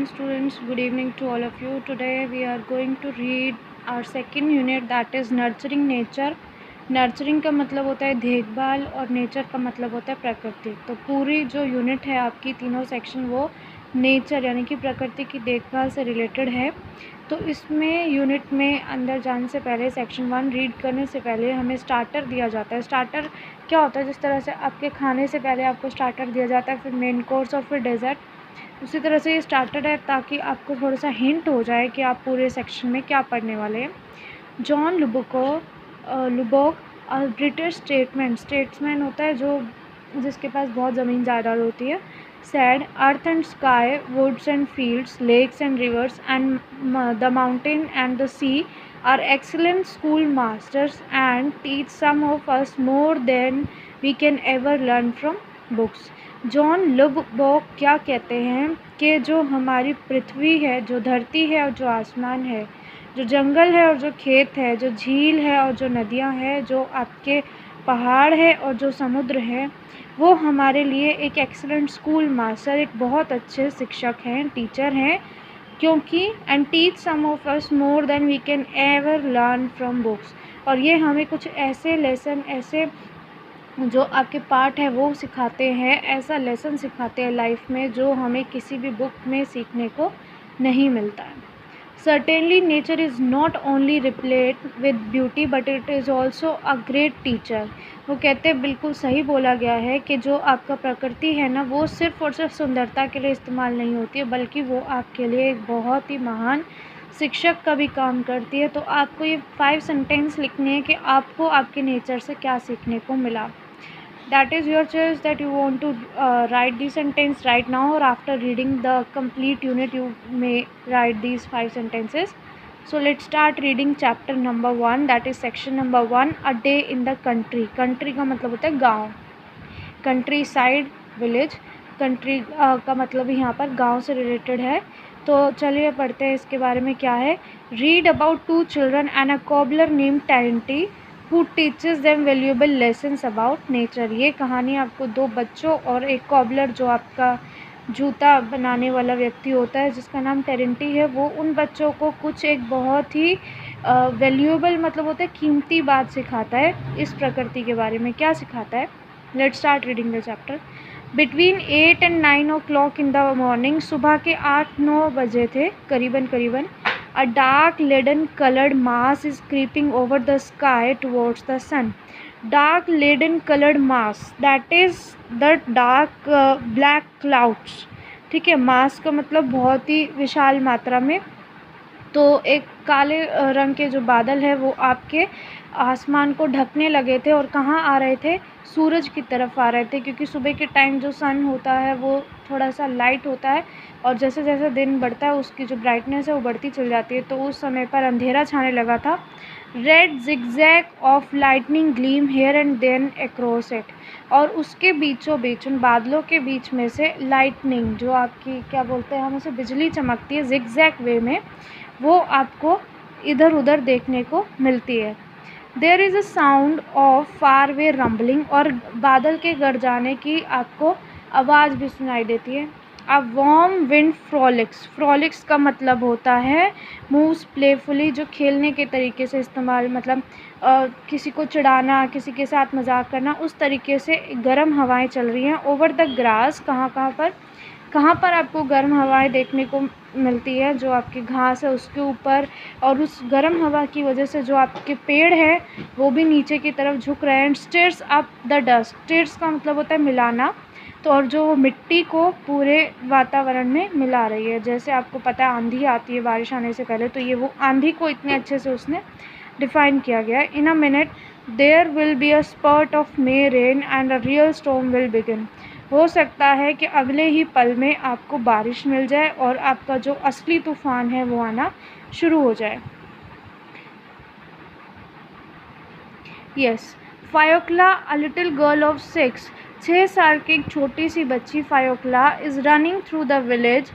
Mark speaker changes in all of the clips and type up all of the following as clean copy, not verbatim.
Speaker 1: students, good evening to all of you. Today we are going to read our second unit, that is nurturing nature. Nurturing का मतलब होता है देखभाल और nature का मतलब होता है प्रकृति। तो पूरी जो यूनिट है आपकी, तीनों सेक्शन, वो नेचर यानी कि प्रकृति की देखभाल से रिलेटेड है। तो इसमें यूनिट में अंदर जाने से पहले, सेक्शन 1 रीड करने से पहले हमें स्टार्टर दिया जाता है। स्टार्टर क्या होता है? जिस तरह से आपके खाने से पहले आपको स्टार्टर दिया जाता है, फिर मेन कोर्स और फिर डेजर्ट, उसी तरह से ये स्टार्टर है, ताकि आपको थोड़ा सा हिंट हो जाए कि आप पूरे सेक्शन में क्या पढ़ने वाले हैं। जॉन लुबोक ब्रिटिश स्टेट्समैन होता है जो जिसके पास बहुत ज़मीन जायदाद होती है। Said earth and sky, woods and fields, lakes and rivers and the mountain and the sea are excellent school masters and teach some of us more than we can ever learn from books. John Lubbock क्या कहते हैं कि जो हमारी पृथ्वी है, जो धरती है और जो आसमान है, जो जंगल है और जो खेत है, जो झील है और जो नदियाँ हैं, जो आपके पहाड़ है और जो समुद्र है, वो हमारे लिए एक एक्सीलेंट स्कूल मास्टर, एक बहुत अच्छे शिक्षक हैं, टीचर हैं, क्योंकि and teach some of us more than we can ever learn from books. और ये हमें कुछ ऐसे लेसन, ऐसे जो आपके पार्ट है वो सिखाते हैं, ऐसा लेसन सिखाते हैं लाइफ में जो हमें किसी भी बुक में सीखने को नहीं मिलता है। Certainly nature is not only replete with beauty but it is also a great teacher। वो कहते हैं, बिल्कुल सही बोला गया है कि जो आपका प्रकृति है ना, वो सिर्फ और सिर्फ सुंदरता के लिए इस्तेमाल नहीं होती है, बल्कि वो आपके लिए एक बहुत ही महान शिक्षक का भी काम करती है। तो आपको ये 5 सेंटेंस लिखने हैं कि आपको आपके नेचर से क्या सीखने को मिला। That is your choice that you want to write the sentence right now, or after reading the complete unit you may write these 5 sentences. So let's start reading chapter number 1, that is section number 1, a day in the country। country का मतलब होता है गाँव, country side, village. Country का मतलब यहाँ पर गांव से रिलेटेड है। तो चलिए पढ़ते हैं इसके बारे में क्या है। Read about 2 children and a cobbler named Terenti who teaches them valuable lessons about nature। ये कहानी आपको 2 बच्चों और एक कॉबलर, जो आपका जूता बनाने वाला व्यक्ति होता है जिसका नाम टेरेंटी है, वो उन बच्चों को कुछ एक बहुत ही वैल्यूएबल मतलब होता है कीमती बात सिखाता है इस प्रकृति के बारे में। क्या सिखाता है? Let's start reading the chapter. Between 8 and 9 o'clock in the morning, सुबह के 8-9 बजे थे करीबन। A dark leaden colored mass is creeping over the sky towards the sun। Dark leaden colored mass, that is the dark black clouds। ठीक है, मास का मतलब बहुत ही विशाल मात्रा में। तो एक काले रंग के जो बादल है वो आपके आसमान को ढकने लगे थे, और कहाँ आ रहे थे? सूरज की तरफ आ रहे थे, क्योंकि सुबह के टाइम जो सन होता है वो थोड़ा सा लाइट होता है, और जैसे जैसे दिन बढ़ता है उसकी जो ब्राइटनेस है वो बढ़ती चल जाती है। तो उस समय पर अंधेरा छाने लगा था। Red zigzag of lightning gleam here and then across it. और उसके बीचों बीच, उन बादलों के बीच में से लाइटनिंग, जो आपकी क्या बोलते हैं हम उसे, बिजली चमकती है जिगजैग वे में, वो आपको इधर उधर देखने को मिलती है। There is a sound of far way rumbling. और बादल के गरजाने की आपको आवाज़ भी सुनाई देती है। A warm wind फ्रॉलिक्स। फ्रॉलिक्स का मतलब होता है मूव्स प्लेफुली, जो खेलने के तरीके से इस्तेमाल, मतलब किसी को चिढ़ाना, किसी के साथ मजाक करना, उस तरीके से गर्म हवाएं चल रही हैं। ओवर द ग्रास, कहाँ पर आपको गर्म हवाएं देखने को मिलती है? जो आपकी घास है उसके ऊपर, और उस गर्म हवा की वजह से जो आपके पेड़ हैं वो भी नीचे की तरफ झुक रहे हैं। स्टिर्स अप द डस्ट। स्टिर्स का मतलब होता है मिलाना, तो और जो मिट्टी को पूरे वातावरण में मिला रही है। जैसे आपको पता है आंधी आती है बारिश आने से पहले, तो ये वो आंधी को इतने अच्छे से उसने डिफाइन किया गया है। In a minute there will be a spurt of May rain and a real storm will begin. हो सकता है कि अगले ही पल में आपको बारिश मिल जाए और आपका जो असली तूफान है वो आना शुरू हो जाए। Yes, Fyokla, a little girl of 6 साल की एक छोटी सी बच्ची Fyokla is running through the village,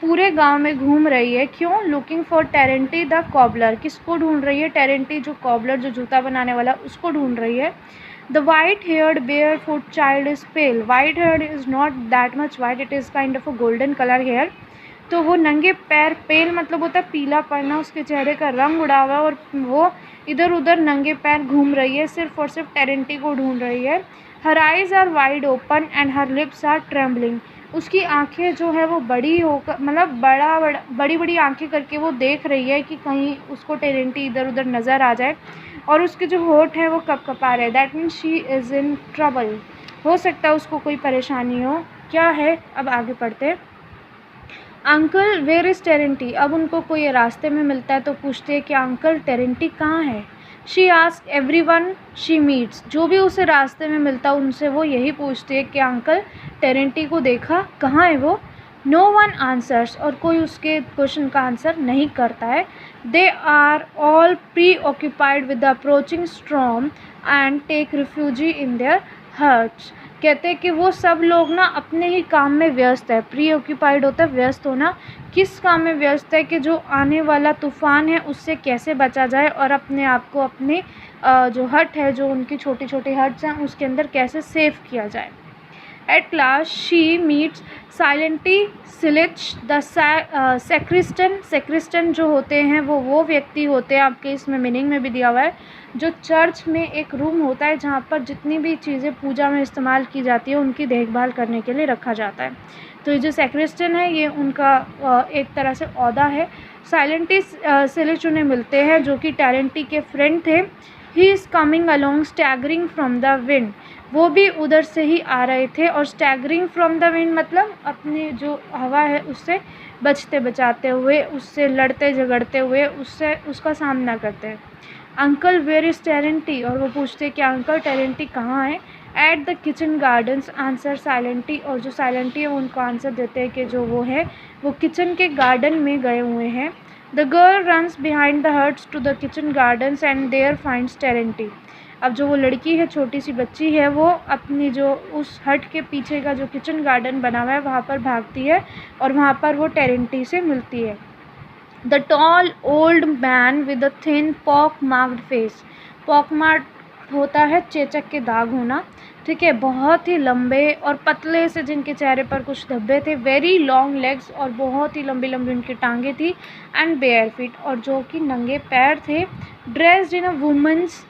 Speaker 1: पूरे गांव में घूम रही है। क्यों? Looking for Terenty the cobbler. किसको ढूंढ रही है? टेरेंटी जो कॉबलर, जो जूता बनाने वाला, उसको ढूंढ रही है। The white-haired barefoot child is pale। White-haired is not that much white, it is kind of a golden color hair। तो वो नंगे पैर, पेल मतलब होता है पीला पड़ना, उसके चेहरे का रंग उड़ा हुआ है और वो इधर उधर नंगे पैर घूम रही है, सिर्फ और सिर्फ टेरेंटी को ढूंढ रही है। Her eyes are wide open and her lips are trembling. उसकी आंखें जो है वो बड़ी होकर, मतलब बड़ी बड़ी आंखें करके वो देख रही है कि कहीं उसको टेरेंटी इधर उधर नज़र आ जाए, और उसके जो होठ है वो कँपकँपा रहे हैं। That means she is in trouble. हो सकता है उसको कोई परेशानी हो। क्या है, अब आगे पढ़ते हैं। Uncle where is Terenty. अब उनको कोई रास्ते में मिलता है तो पूछते हैं कि अंकल टेरेंटी कहाँ है। She ask everyone she meets. जो भी उसे रास्ते में मिलता है उनसे वो यही पूछती है कि अंकल टेरेंटी को देखा, कहाँ है वो। No one answers. और कोई उसके क्वेश्चन का आंसर नहीं करता है। They are all preoccupied with the approaching storm and take refugee in their hearts. कहते हैं कि वो सब लोग ना अपने ही काम में व्यस्त है। प्री ऑक्यूपाइड होता है व्यस्त होना। किस काम में व्यस्त है कि जो आने वाला तूफ़ान है उससे कैसे बचा जाए, और अपने आप को अपने जो हट है, जो उनकी छोटी छोटी हट्स हैं, उसके अंदर कैसे सेव किया जाए। At last she meets Silently Silich the sacristan। sacristan जो होते हैं वो व्यक्ति होते हैं, आपके इसमें मीनिंग में भी दिया हुआ है, जो चर्च में एक रूम होता है जहाँ पर जितनी भी चीज़ें पूजा में इस्तेमाल की जाती है उनकी देखभाल करने के लिए रखा जाता है। तो ये जो सैक्रिस्टन है ये उनका एक तरह से ओहदा है। साइलेंटली सिलिच उन्हें मिलते हैं जो कि टेरेंटी के फ्रेंड थे। He is coming along staggering from the wind. वो भी उधर से ही आ रहे थे, और स्टैगरिंग फ्रॉम द विंड मतलब अपनी जो हवा है उससे बचते बचाते हुए, उससे लड़ते झगड़ते हुए, उससे उसका सामना करते हैं। Uncle where is Terenty. और वो पूछते हैं कि अंकल टेरेंटी कहाँ है। At the kitchen gardens answer silently. और जो साइलेंटी है वो उनको आंसर देते हैं कि जो वो है वो किचन के गार्डन में गए हुए हैं। The girl runs behind the huts to the kitchen gardens and there finds Terenty. अब जो वो लड़की है, छोटी सी बच्ची है, वो अपनी जो उस हट के पीछे का जो किचन गार्डन बना हुआ है वहाँ पर भागती है और वहाँ पर वो टेरेंटी से मिलती है। The tall old man with a thin pock marked face. Pock mark होता है चेचक के दाग होना, ठीक है। बहुत ही लंबे और पतले से जिनके चेहरे पर कुछ धब्बे थे। Very long legs. और बहुत ही लंबी लंबी उनकी टांगें थी। And bare feet. और जो कि नंगे पैर थे। Dressed in a women's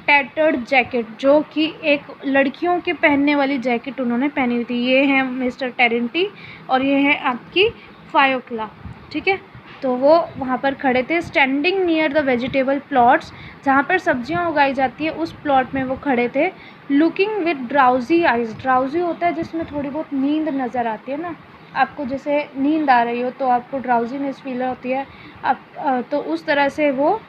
Speaker 1: tattered jacket. जो कि एक लड़कियों के पहनने वाली जैकेट उन्होंने पहनी हुई थी। ये है मिस्टर टेरेंटी और ये है आपकी फायोक्ला, ठीक है। तो वो वहाँ पर खड़े थे। Standing near the vegetable plots. जहाँ पर सब्जियाँ उगाई जाती है उस प्लॉट में वो खड़े थे। Looking with drowsy eyes. Drowsy होता है जिसमें थोड़ी बहुत नींद नज़र आती है ना, आपको जैसे नींद आ रही हो तो आपको ड्राउजीनेस फील होती है। आप तो उस तरह से वो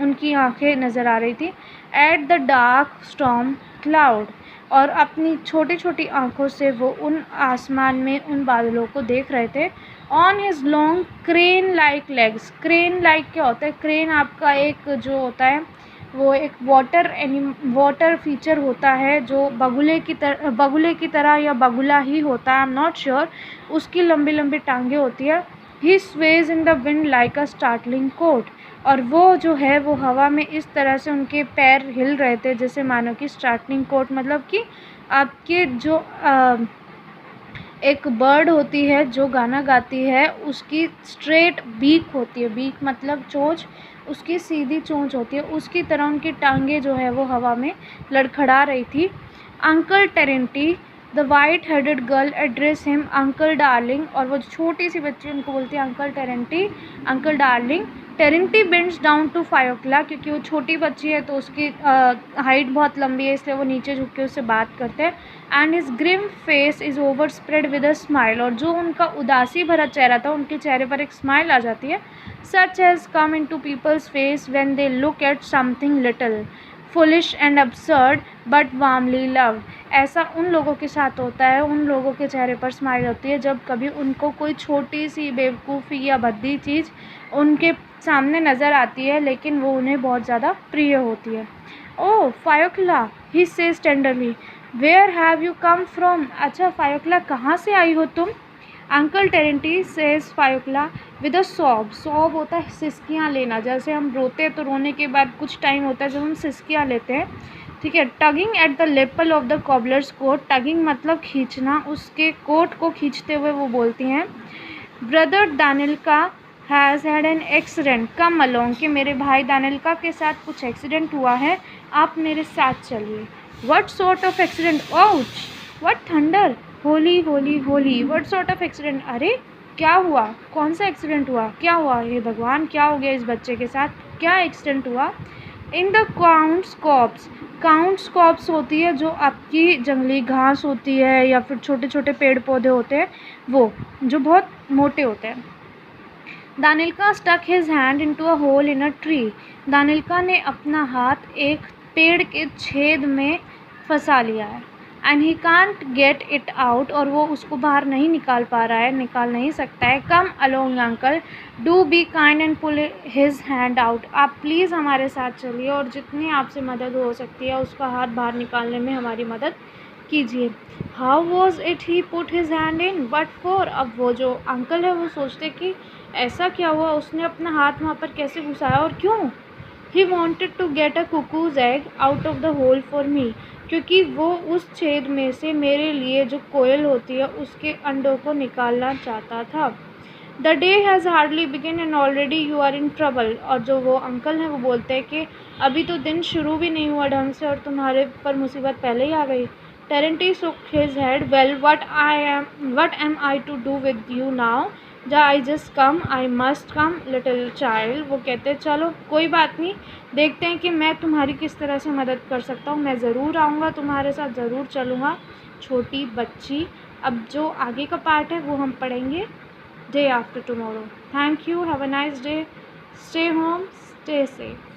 Speaker 1: उनकी आंखें नज़र आ रही थी। At the dark storm cloud. और अपनी छोटी छोटी आँखों से वो उन आसमान में उन बादलों को देख रहे थे। On his long crane like legs. Crane like क्या होता है? क्रेन आपका एक जो होता है वो एक वाटर फीचर होता है जो बगुले की तरह या बगुला ही होता है, आई एम नॉट श्योर। उसकी लंबी लंबी टांगें होती है। He sways in the wind like a startling cote. और वो जो है वो हवा में इस तरह से उनके पैर हिल रहे थे जैसे मानो कि स्टार्टलिंग कोट मतलब कि आपके जो एक बर्ड होती है जो गाना गाती है उसकी स्ट्रेट बीक होती है। बीक मतलब चोंच, उसकी सीधी चोंच होती है, उसकी तरह उनकी टांगें जो है वो हवा में लड़खड़ा रही थी। Uncle Terenty. The white headed girl address him uncle darling. और वो छोटी सी बच्ची उनको बोलती है uncle Terenty, uncle darling. Terenty bends down to Fyokla. क्योंकि वो छोटी बच्ची है तो उसकी हाइट बहुत लंबी है इसलिए वो नीचे झुक के उससे बात करते हैं। And his grim face is overspread with a smile. और जो उनका उदासी भरा चेहरा था उनके चेहरे पर एक स्माइल आ जाती है। Such has come in to people's face when they look at something little foolish and absurd but warmly loved. ऐसा उन लोगों के साथ होता है, उन लोगों के चेहरे पर स्माइल होती है जब कभी उनको कोई छोटी सी बेवकूफ़ी या भद्दी चीज़ उनके सामने नज़र आती है लेकिन वो उन्हें बहुत ज़्यादा प्रिय होती है। Oh Fyokla, he says tenderly, where have you come from. अच्छा फायोक्ला कहाँ से आई हो तुम। Uncle Terenty says Fyokla with a sob. Sob होता है सिसकियाँ लेना, जैसे हम रोते हैं तो रोने के बाद कुछ टाइम होता है जब हम सिसकियाँ लेते हैं, ठीक है। Tugging at the lapel of the cobbler's coat. Tugging मतलब खींचना, उसके कोट को खींचते हुए वो बोलती हैं brother Danilka has had an accident, come along, कि मेरे भाई दानिल्का के साथ कुछ एक्सीडेंट हुआ है, आप मेरे साथ चलिए। What sort of accident, ouch, what thunder, Holi Holi Holi, what sort of accident, अरे क्या हुआ, कौन सा एक्सीडेंट हुआ, क्या हुआ, हे भगवान क्या हो गया इस बच्चे के साथ, क्या एक्सीडेंट हुआ। In the counts cops, counts cops होती है जो आपकी जंगली घास होती है या फिर छोटे छोटे पेड़ पौधे होते हैं, वो जो बहुत मोटे होते हैं। Danilka stuck his hand into a hole in a tree, Danilka ने अपना हाथ एक पेड़ के छेद में फंसा लिया है। And he can't get it out, और वो उसको बाहर नहीं निकाल पा रहा है, निकाल नहीं सकता है। Come along uncle, do be kind and pull his hand out, आप प्लीज़ हमारे साथ चलिए और जितनी आपसे मदद हो सकती है उसका हाथ बाहर निकालने में हमारी मदद कीजिए। How was it he put his hand in, but for, अब वो जो अंकल है वो सोचते कि ऐसा क्या हुआ, उसने अपना हाथ वहाँ पर कैसे घुसाया और क्यों। He wanted to get a cuckoo's egg out of the hole for me, क्योंकि वो उस छेद में से मेरे लिए जो कोयल होती है उसके अंडों को निकालना चाहता था। The day has hardly begin and already you are in trouble, और जो वो अंकल हैं वो बोलते हैं कि अभी तो दिन शुरू भी नहीं हुआ ढंग से और तुम्हारे पर मुसीबत पहले ही आ गई। टेरेंटी shook his head. Well, what am I to do with you now? I just come, I must come, little child. वो कहते चलो कोई बात नहीं, देखते हैं कि मैं तुम्हारी किस तरह से मदद कर सकता हूँ, मैं ज़रूर आऊँगा तुम्हारे साथ, ज़रूर चलूँगा छोटी बच्ची। अब जो आगे का पार्ट है वो हम पढ़ेंगे day after tomorrow. Thank you, have a nice day, stay home, stay safe.